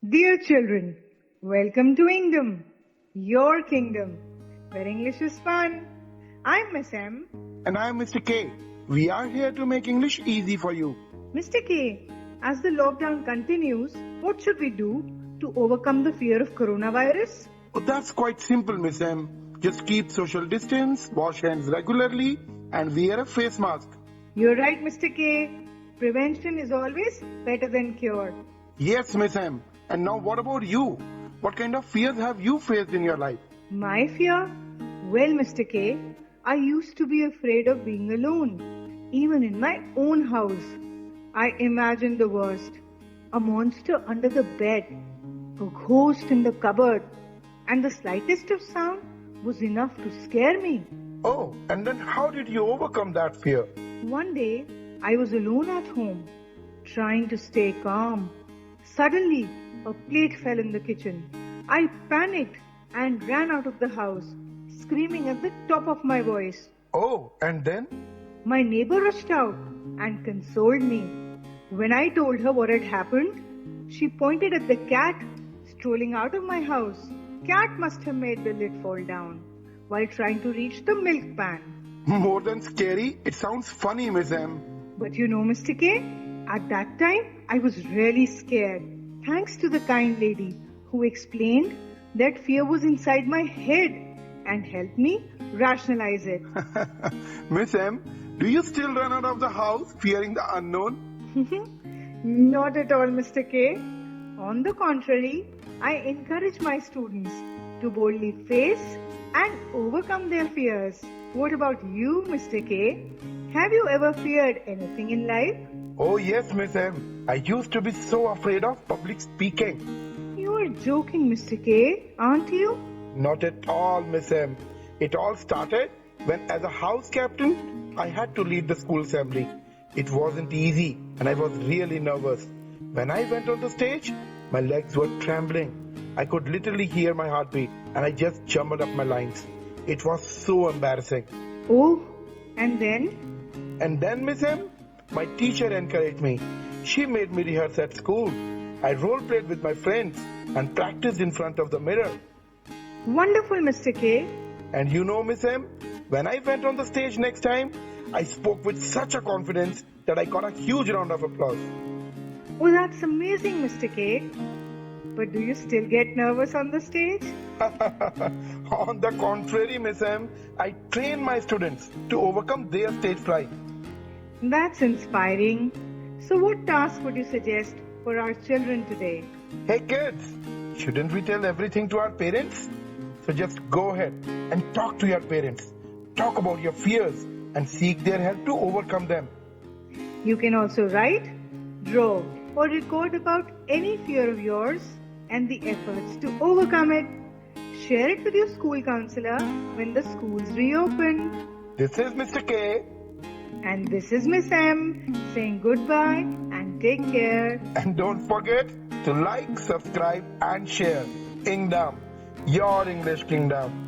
Dear children, welcome to Ingdom, your kingdom, where English is fun. I'm Miss M. And I'm Mr. K. We are here to make English easy for you. Mr. K, as the lockdown continues, what should we do to overcome the fear of coronavirus? Oh, that's quite simple, Miss M. Just keep social distance, wash hands regularly, and wear a face mask. You're right, Mr. K. Prevention is always better than cure. Yes, Miss M. And now what about you? What kind of fears have you faced in your life? My fear? Well, Mr. K, I used to be afraid of being alone, even in my own house. I imagined the worst. A monster under the bed, a ghost in the cupboard, and the slightest of sound was enough to scare me. Oh, and then how did you overcome that fear? One day, I was alone at home, trying to stay calm. Suddenly, a plate fell in the kitchen. I panicked and ran out of the house, screaming at the top of my voice. Oh, and then? My neighbor rushed out and consoled me. When I told her what had happened, she pointed at the cat strolling out of my house. Cat must have made the lid fall down while trying to reach the milk pan. More than scary, it sounds funny, Miss M. But you know, Mr. K, at that time, I was really scared. Thanks to the kind lady who explained that fear was inside my head and helped me rationalize it. Miss M, do you still run out of the house fearing the unknown? Not at all, Mr. K. On the contrary, I encourage my students to boldly face and overcome their fears. What about you, Mr. K? Have you ever feared anything in life? Oh yes, Miss M. I used to be so afraid of public speaking. You are joking, Mr. K, aren't you? Not at all, Miss M. It all started when, as a house captain, I had to lead the school assembly. It wasn't easy and I was really nervous. When I went on the stage, my legs were trembling. I could literally hear my heartbeat and I just jumbled up my lines. It was so embarrassing. Oh, and then? And then, Miss M, my teacher encouraged me. She made me rehearse at school. I role played with my friends and practiced in front of the mirror. Wonderful, Mr. K. And you know, Miss M, when I went on the stage next time, I spoke with such a confidence that I got a huge round of applause. Oh, that's amazing, Mr. K. But do you still get nervous on the stage? On the contrary, Miss M, I train my students to overcome their stage fright. That's inspiring. So what task would you suggest for our children today? Hey kids, shouldn't we tell everything to our parents? So just go ahead and talk to your parents. Talk about your fears and seek their help to overcome them. You can also write, draw, or record about any fear of yours and the efforts to overcome it. Share it with your school counselor when the schools reopen. This is Mr. K. And this is Miss M saying goodbye and take care. And don't forget to like, subscribe and share. Ingdom, your English kingdom.